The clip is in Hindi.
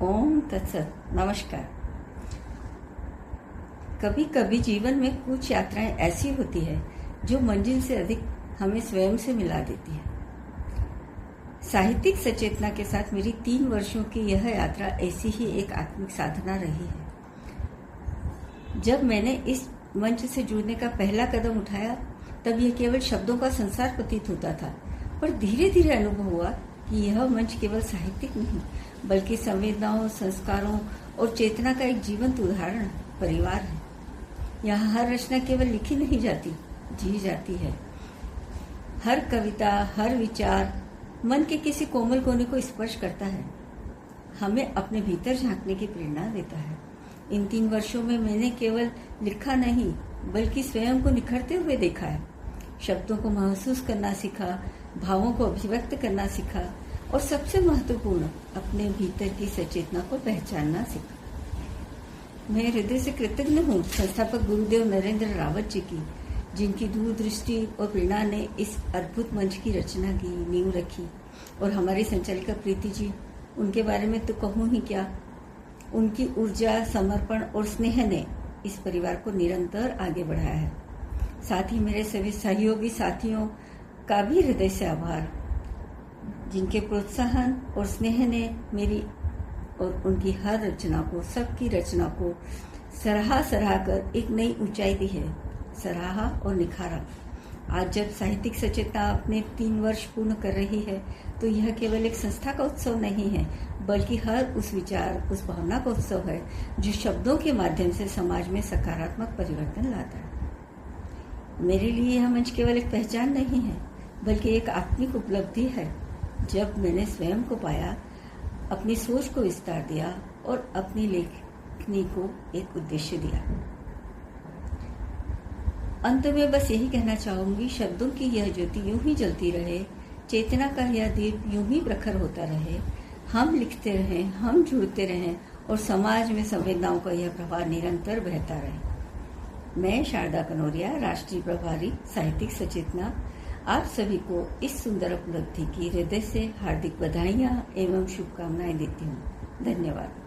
ओम तत्सत। नमस्कार। कभी कभी जीवन में कुछ यात्राएं ऐसी होती है जो मंजिल से अधिक हमें स्वयं से मिला देती है। साहित्यिक सचेतना के साथ मेरी 3 वर्षों की यह यात्रा ऐसी ही एक आत्मिक साधना रही है। जब मैंने इस मंच से जुड़ने का पहला कदम उठाया तब यह केवल शब्दों का संसार प्रतीत होता था, पर धीरे धीरे अनुभव हुआ कि यह मंच केवल साहित्यिक नहीं बल्कि संवेदनाओं, संस्कारों और चेतना का एक जीवंत उदाहरण परिवार है। यहाँ हर रचना केवल लिखी नहीं जाती, जी जाती है। हर कविता, हर विचार मन के किसी कोमल कोने को स्पर्श करता है, हमें अपने भीतर झांकने की प्रेरणा देता है। इन 3 वर्षों में मैंने केवल लिखा नहीं बल्कि स्वयं को निखरते हुए देखा है। शब्दों को महसूस करना सीखा, भावों को अभिव्यक्त करना सीखा और सबसे महत्वपूर्ण अपने भीतर की सचेतना को पहचानना सीखा। मैं हृदय से कृतज्ञ हूँ संस्थापक गुरुदेव नरेंद्र रावत जी की, जिनकी दूरदृष्टि और प्रेरणा ने इस अद्भुत मंच की रचना की, नींव रखी। और हमारी संचालिका प्रीति जी, उनके बारे में तो कहूँ ही क्या। उनकी ऊर्जा, समर्पण और स्नेह ने इस परिवार को निरंतर आगे बढ़ाया है। साथ ही मेरे सभी सहयोगी साथियों का भी हृदय से आभार, जिनके प्रोत्साहन और स्नेह ने मेरी और उनकी हर रचना को, सबकी रचना को सराहा कर एक नई ऊंचाई दी है, सराहा और निखारा। आज जब साहित्यिक सचेतना अपने 3 वर्ष पूर्ण कर रही है तो यह केवल एक संस्था का उत्सव नहीं है बल्कि हर उस विचार, उस भावना का उत्सव है जो शब्दों के माध्यम से समाज में सकारात्मक परिवर्तन लाता है। मेरे लिए यह मंच केवल एक पहचान नहीं है बल्कि एक आत्मिक उपलब्धि है। जब मैंने स्वयं को पाया, अपनी सोच को विस्तार दिया और अपनी लेखनी को एक उद्देश्य दिया। अंत में बस यही कहना चाहूंगी, शब्दों की यह ज्योति यूं ही जलती रहे, चेतना का यह दीप यूं ही प्रखर होता रहे। हम लिखते रहें, हम जुड़ते रहें और समाज में संवेदनाओं का यह प्रवाह निरंतर बहता रहे। मैं शारदा कनोरिया, राष्ट्रीय प्रभारी साहित्यिक सचेतना, आप सभी को इस सुंदर उपलब्धि की हृदय से हार्दिक बधाइयां एवं शुभकामनाएं देती हूँ। धन्यवाद।